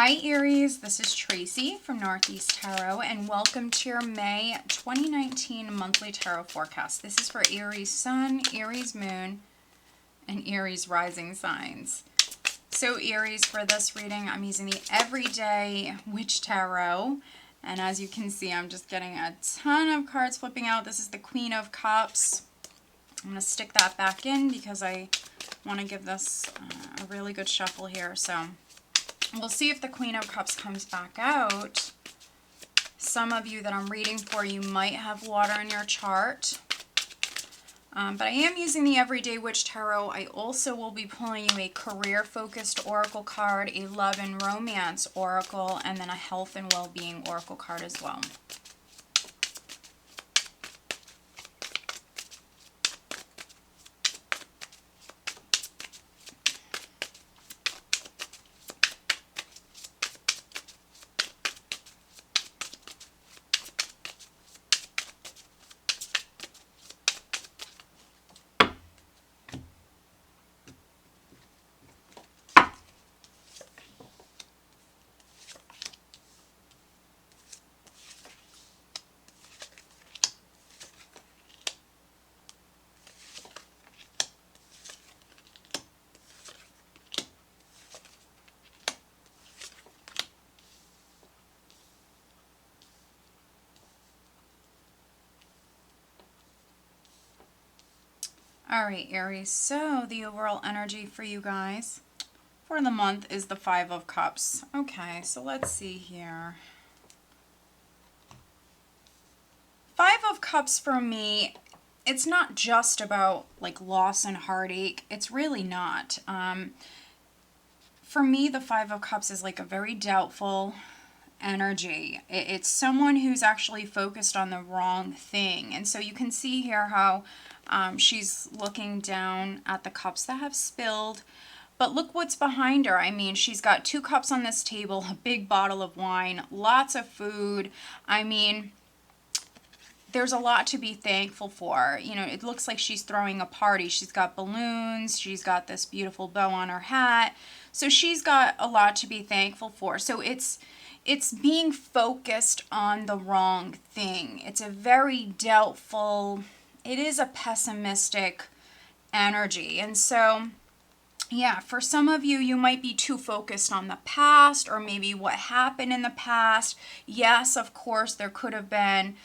Hi Aries, this is Tracy from Northeast Tarot, and welcome to your May 2019 monthly tarot forecast. This is for Aries Sun, Aries Moon, and Aries Rising signs. So Aries, for this reading, I'm using the Everyday Witch Tarot, and as you can see, I'm just getting a ton of cards flipping out. This is the Queen of Cups. I'm going to stick that back in because I want to give this a really good shuffle here. So we'll see if the Queen of Cups comes back out. Some of you that I'm reading for, you might have water in your chart. But I am using the Everyday Witch Tarot. I also will be pulling you a career-focused oracle card, a love and romance oracle, and then a health and well-being oracle card as well. All right, Aries, so the overall energy for you guys for the month is the Five of Cups. Okay, so let's see here. Five of Cups for me, it's not just about like loss and heartache. It's really not. For me, the Five of Cups is like a very doubtful energy. It's someone who's actually focused on the wrong thing. And so you can see here how she's looking down at the cups that have spilled. But look what's behind her. I mean, she's got 2 cups on this table, a big bottle of wine, lots of food. I mean, there's a lot to be thankful for. You know, it looks like she's throwing a party. She's got balloons. She's got this beautiful bow on her hat. So she's got a lot to be thankful for. So it's being focused on the wrong thing. It's a very doubtful, it is a pessimistic energy. And so, yeah, for some of you, you might be too focused on the past or maybe what happened in the past. Yes, of course, there could have been,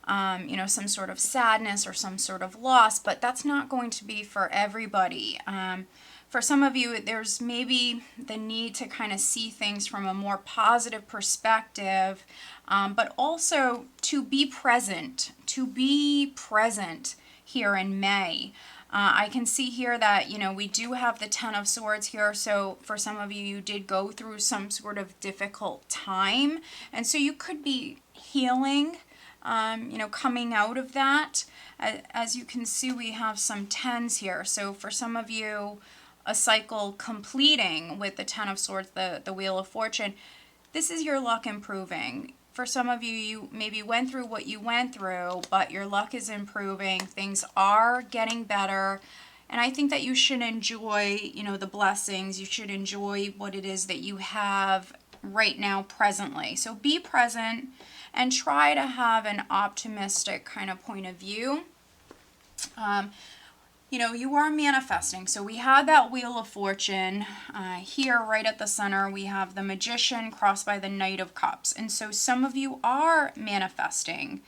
you know, some sort of sadness or some sort of loss, but that's not going to be for everybody. For some of you, there's maybe the need to kind of see things from a more positive perspective, but also to be present here in May. I can see here that, you know, we do have the Ten of Swords here. So for some of you, you did go through some sort of difficult time. And so you could be healing, you know, coming out of that. As you can see, we have some tens here. So for some of you, a cycle completing with the Ten of Swords, the Wheel of Fortune, this is your luck improving. For some of you, you maybe went through what you went through, but your luck is improving. Things are getting better. And I think that you should enjoy, you know, the blessings. You should enjoy what it is that you have right now presently. So be present and try to have an optimistic kind of point of view. You know, you are manifesting. So we had that Wheel of Fortune here right at the center. We have the Magician crossed by the Knight of Cups. And so some of you are manifesting.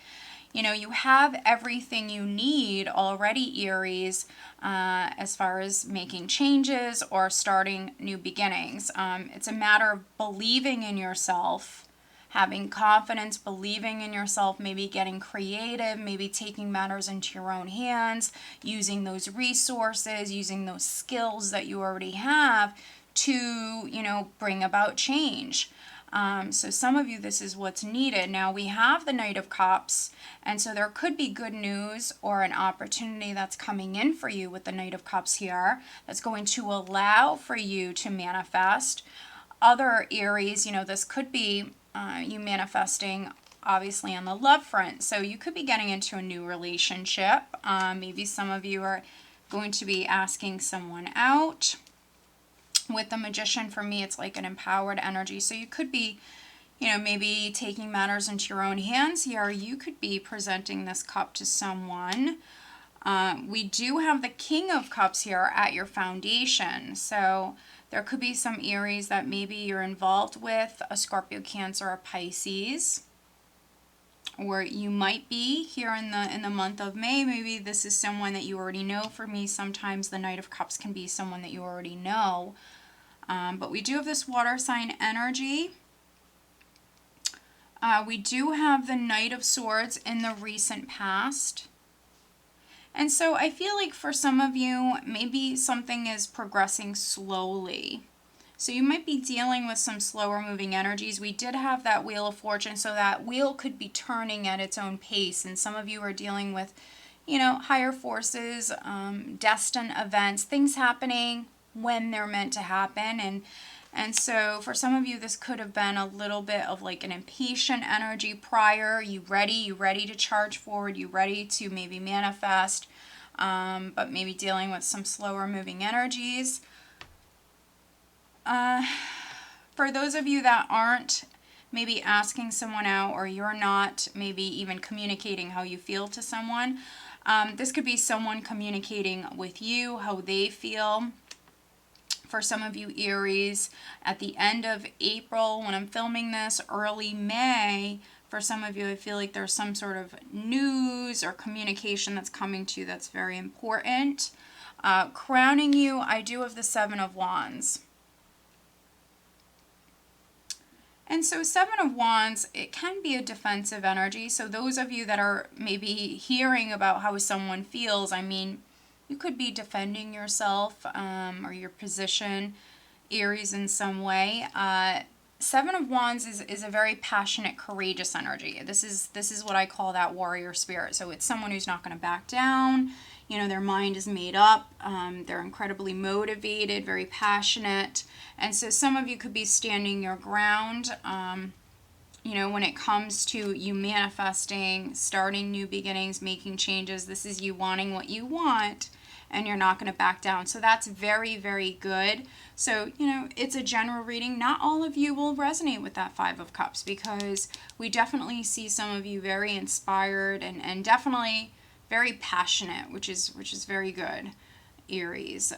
You know, you have everything you need already, Aries, as far as making changes or starting new beginnings. It's a matter of believing in yourself, having confidence, believing in yourself, maybe getting creative, maybe taking matters into your own hands, using those resources, using those skills that you already have to, you know, bring about change. So some of you, this is what's needed. Now we have the Knight of Cups, and so there could be good news or an opportunity that's coming in for you with the Knight of Cups here that's going to allow for you to manifest. Other Aries, you know, this could be you manifesting obviously on the love front. So you could be getting into a new relationship. Maybe some of you are going to be asking someone out. With the Magician, for me, it's like an empowered energy. So you could be, you know, maybe taking matters into your own hands here. You could be presenting this cup to someone. We do have the King of Cups here at your foundation. So there could be some Aries that maybe you're involved with, a Scorpio, Cancer, or Pisces. Or you might be here in the month of May. Maybe this is someone that you already know. For me, sometimes the Knight of Cups can be someone that you already know. But we do have this water sign energy. We do have the Knight of Swords in the recent past. And so I feel like for some of you, maybe something is progressing slowly. So you might be dealing with some slower moving energies. We did have that Wheel of Fortune, so that wheel could be turning at its own pace. And some of you are dealing with, you know, higher forces, destined events, things happening when they're meant to happen. And so for some of you, this could have been a little bit of like an impatient energy prior. You ready to charge forward, you ready to maybe manifest, but maybe dealing with some slower moving energies. For those of you that aren't maybe asking someone out, or you're not maybe even communicating how you feel to someone, this could be someone communicating with you how they feel. For some of you Aries, at the end of April, when I'm filming this, early May, for some of you, I feel like there's some sort of news or communication that's coming to you that's very important. Crowning you, I do have the Seven of Wands. And so Seven of Wands, it can be a defensive energy. So those of you that are maybe hearing about how someone feels, I mean, you could be defending yourself or your position, Aries, in some way. Seven of Wands is a very passionate, courageous energy. This is what I call that warrior spirit. So it's someone who's not going to back down. You know, their mind is made up. They're incredibly motivated, very passionate. And so some of you could be standing your ground. You know, when it comes to you manifesting, starting new beginnings, making changes, this is you wanting what you want, and you're not going to back down. So that's very, very good. So, you know, it's a general reading. Not all of you will resonate with that Five of Cups, because we definitely see some of you very inspired and definitely very passionate, which is very good, Aries.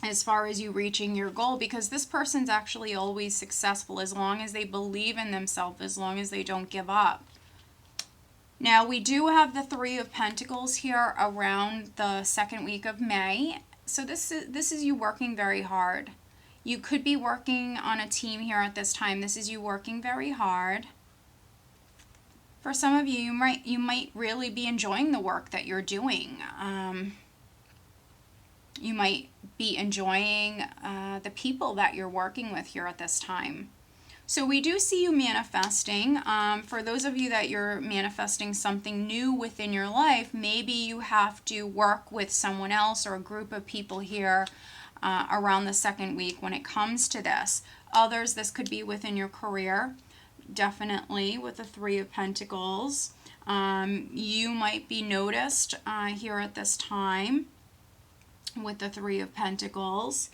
As far as you reaching your goal, because this person's actually always successful as long as they believe in themselves, as long as they don't give up. Now, we do have the Three of Pentacles here around the second week of May. So this is you working very hard. You could be working on a team here at this time. This is you working very hard. For some of you, you might really be enjoying the work that you're doing. You might be enjoying the people that you're working with here at this time. So we do see you manifesting. For those of you that you're manifesting something new within your life, maybe you have to work with someone else or a group of people here around the second week when it comes to this. Others, this could be within your career, definitely with the Three of Pentacles. You might be noticed here at this time with the Three of Pentacles.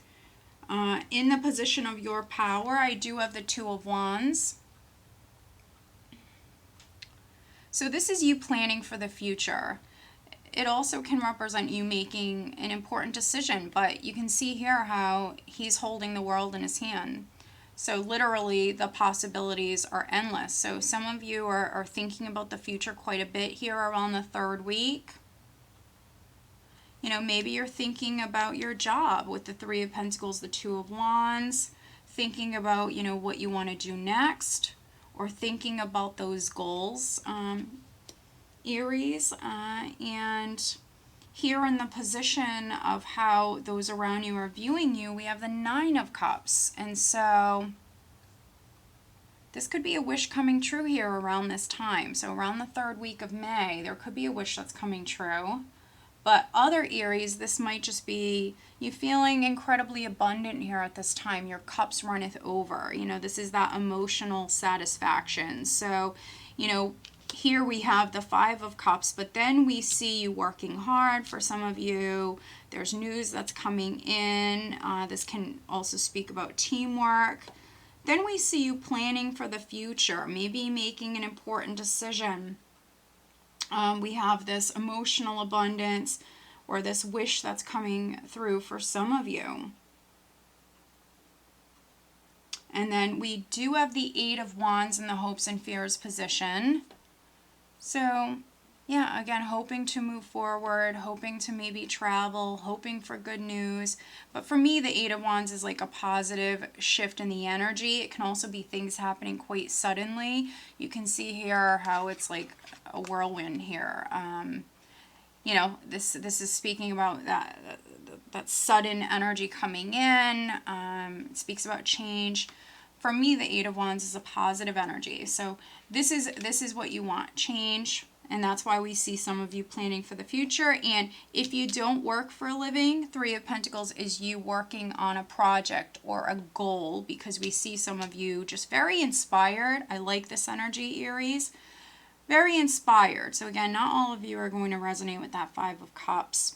In the position of your power, I do have the Two of Wands. So this is you planning for the future. It also can represent you making an important decision, but you can see here how he's holding the world in his hand. So literally the possibilities are endless. So some of you are thinking about the future quite a bit here around the third week. You know, maybe you're thinking about your job with the Three of Pentacles, the Two of Wands, thinking about, you know, what you want to do next, or thinking about those goals, Aries. And here in the position of how those around you are viewing you, we have the Nine of Cups. And so this could be a wish coming true here around this time. So around the third week of May, there could be a wish that's coming true. But other Aries, this might just be you feeling incredibly abundant here at this time. Your cups runneth over. You know, this is that emotional satisfaction. So, you know, here we have the Five of Cups, but then we see you working hard. For some of you, there's news that's coming in. This can also speak about teamwork. Then we see you planning for the future, maybe making an important decision. We have this emotional abundance or this wish that's coming through for some of you. And then we do have the Eight of Wands in the hopes and fears position. So, yeah, again, hoping to move forward, hoping to maybe travel, hoping for good news. But for me, the Eight of Wands is like a positive shift in the energy. It can also be things happening quite suddenly. You can see here how it's like a whirlwind here. You know, this is speaking about that sudden energy coming in. It speaks about change. For me, the Eight of Wands is a positive energy. So this is what you want, change. And that's why we see some of you planning for the future. And if you don't work for a living, Three of Pentacles is you working on a project or a goal, because we see some of you just very inspired. I like this energy, Aries. Very inspired. So again, not all of you are going to resonate with that Five of Cups.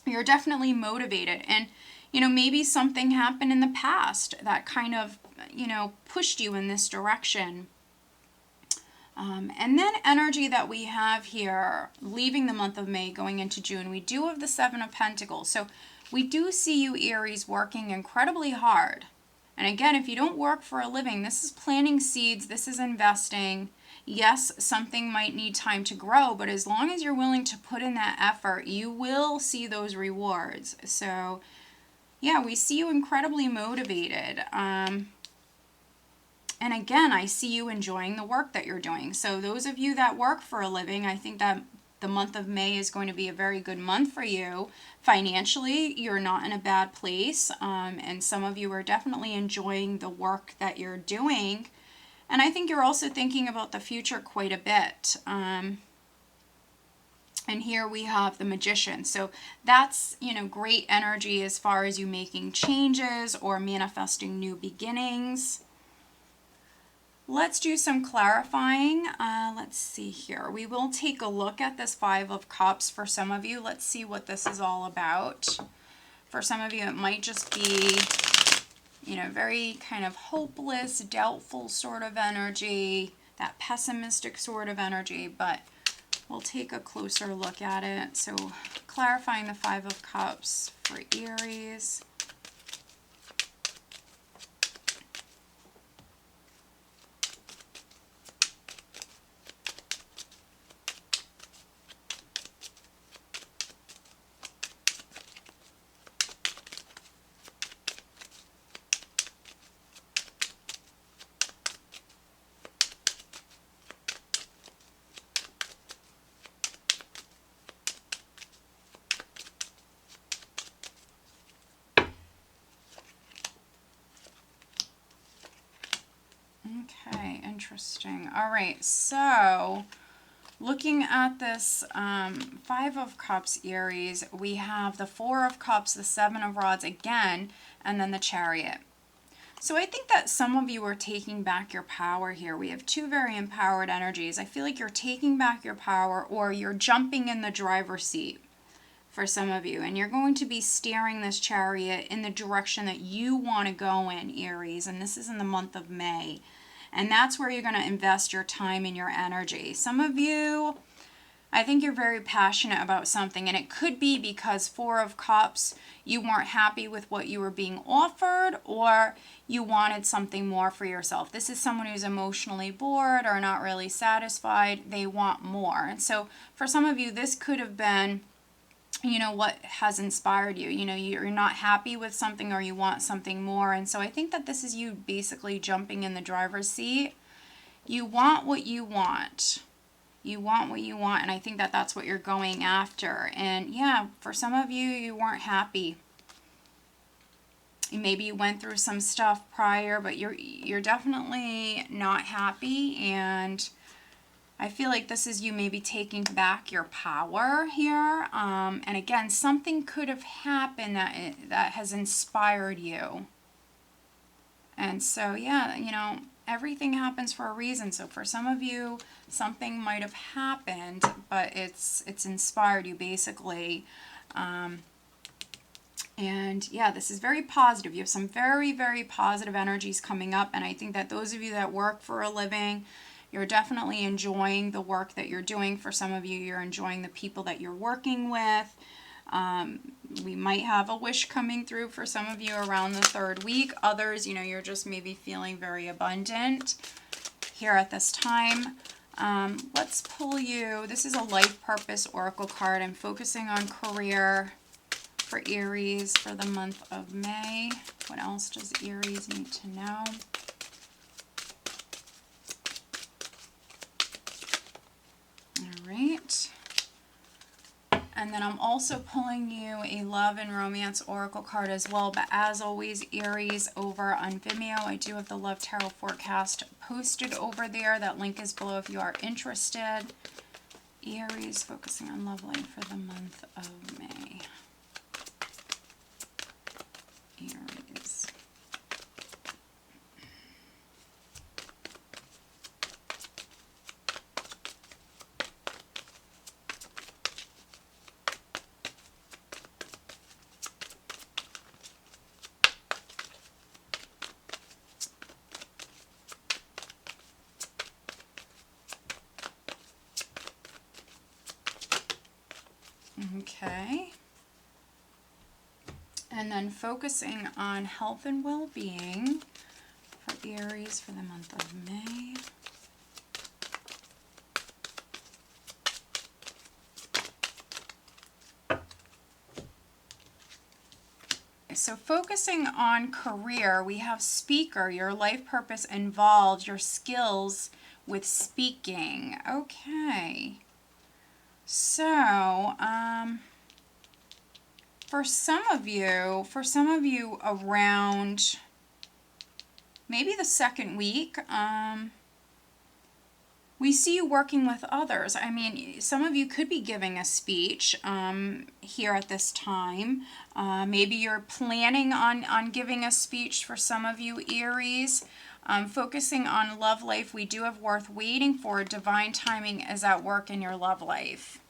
You're definitely motivated. And, you know, maybe something happened in the past that kind of, you know, pushed you in this direction. And then energy that we have here, leaving the month of May, going into June, we do have the Seven of Pentacles. So we do see you, Aries, working incredibly hard. And again, if you don't work for a living, this is planting seeds, this is investing. Yes, something might need time to grow, but as long as you're willing to put in that effort, you will see those rewards. So, yeah, we see you incredibly motivated. And again, I see you enjoying the work that you're doing. So those of you that work for a living, I think that the month of May is going to be a very good month for you. Financially, you're not in a bad place. And some of you are definitely enjoying the work that you're doing. And I think you're also thinking about the future quite a bit. And here we have the Magician. So that's, you know, great energy as far as you making changes or manifesting new beginnings. Let's do some clarifying. Let's see here. We will take a look at this Five of Cups for some of you. Let's see what this is all about. For some of you, it might just be, you know, very kind of hopeless, doubtful sort of energy, that pessimistic sort of energy, but we'll take a closer look at it. So clarifying the Five of Cups for Aries. Okay, interesting. All right, so looking at this Five of Cups, Aries, we have the Four of Cups, the Seven of Rods again, and then the Chariot. So I think that some of you are taking back your power here. We have two very empowered energies. I feel like you're taking back your power, or you're jumping in the driver's seat for some of you. And you're going to be steering this chariot in the direction that you want to go in, Aries. And this is in the month of May. And that's where you're going to invest your time and your energy. Some of you, I think you're very passionate about something, and it could be because Four of Cups, you weren't happy with what you were being offered, or you wanted something more for yourself. This is someone who's emotionally bored or not really satisfied. They want more. And so for some of you, this could have been, you know, what has inspired you. You know, you're not happy with something or you want something more. And so I think that this is you basically jumping in the driver's seat. You want what you want. You want what you want, and I think that that's what you're going after. And yeah, for some of you, you weren't happy. Maybe you went through some stuff prior, but you're definitely not happy. And I feel like this is you maybe taking back your power here. And again, something could have happened that has inspired you. And so, yeah, you know, everything happens for a reason. So for some of you, something might have happened, but it's inspired you basically. And yeah, this is very positive. You have some very, very positive energies coming up. And I think that those of you that work for a living, you're definitely enjoying the work that you're doing. For some of you, you're enjoying the people that you're working with. We might have a wish coming through for some of you around the 3rd week. Others, you know, you're just maybe feeling very abundant here at this time. Let's pull you. This is a life purpose oracle card. I'm focusing on career for Aries for the month of May. What else does Aries need to know? All right. And then I'm also pulling you a love and romance oracle card as well. But as always, Aries, over on Vimeo, I do have the Love Tarot forecast posted over there. That link is below if you are interested. Aries, focusing on love life for the month of May. Aries. Okay. And then focusing on health and well-being for Aries for the month of May. So focusing on career, we have speaker, your life purpose involves your skills with speaking. Okay. So, for some of you around maybe the 2nd week, we see you working with others. I mean, some of you could be giving a speech here at this time. Maybe you're planning on giving a speech for some of you, Aries. Focusing on love life, we do have worth waiting for. Divine timing is at work in your love life.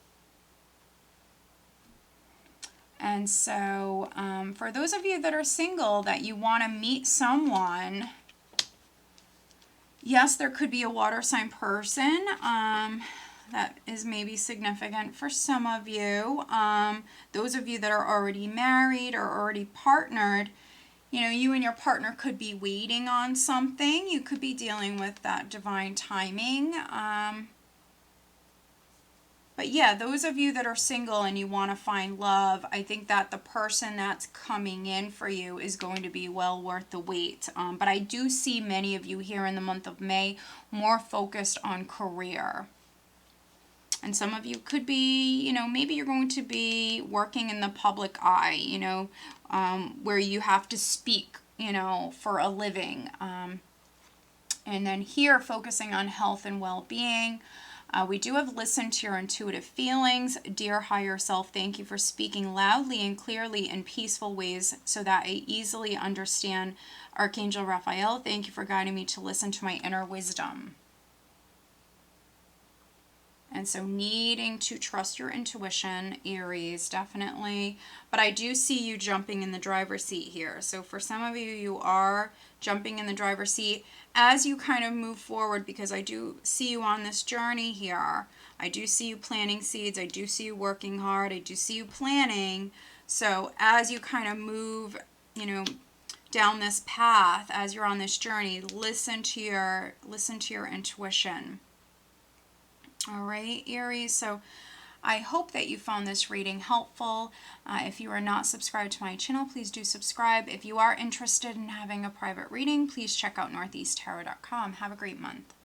And so for those of you that are single, that you want to meet someone, yes, there could be a water sign person that is maybe significant for some of you. Those of you that are already married or already partnered, you know, you and your partner could be waiting on something. You could be dealing with that divine timing. But yeah, those of you that are single and you want to find love, I think that the person that's coming in for you is going to be well worth the wait. But I do see many of you here in the month of May more focused on career. And some of you could be, you know, maybe you're going to be working in the public eye, you know, where you have to speak, you know, for a living. And then here, focusing on health and well-being. We do have listened to your intuitive feelings. Dear higher self, thank you for speaking loudly and clearly in peaceful ways so that I easily understand. Archangel Raphael, thank you for guiding me to listen to my inner wisdom. And so needing to trust your intuition, Aries, definitely. But I do see you jumping in the driver's seat here. So for some of you, you are jumping in the driver's seat as you kind of move forward, because I do see you on this journey here. I do see you planting seeds. I do see you working hard. I do see you planning. So as you kind of move, you know, down this path, as you're on this journey, listen to your intuition. All right, Aries, so I hope that you found this reading helpful. If you are not subscribed to my channel, please do subscribe. If you are interested in having a private reading, please check out northeasttarot.com. Have a great month.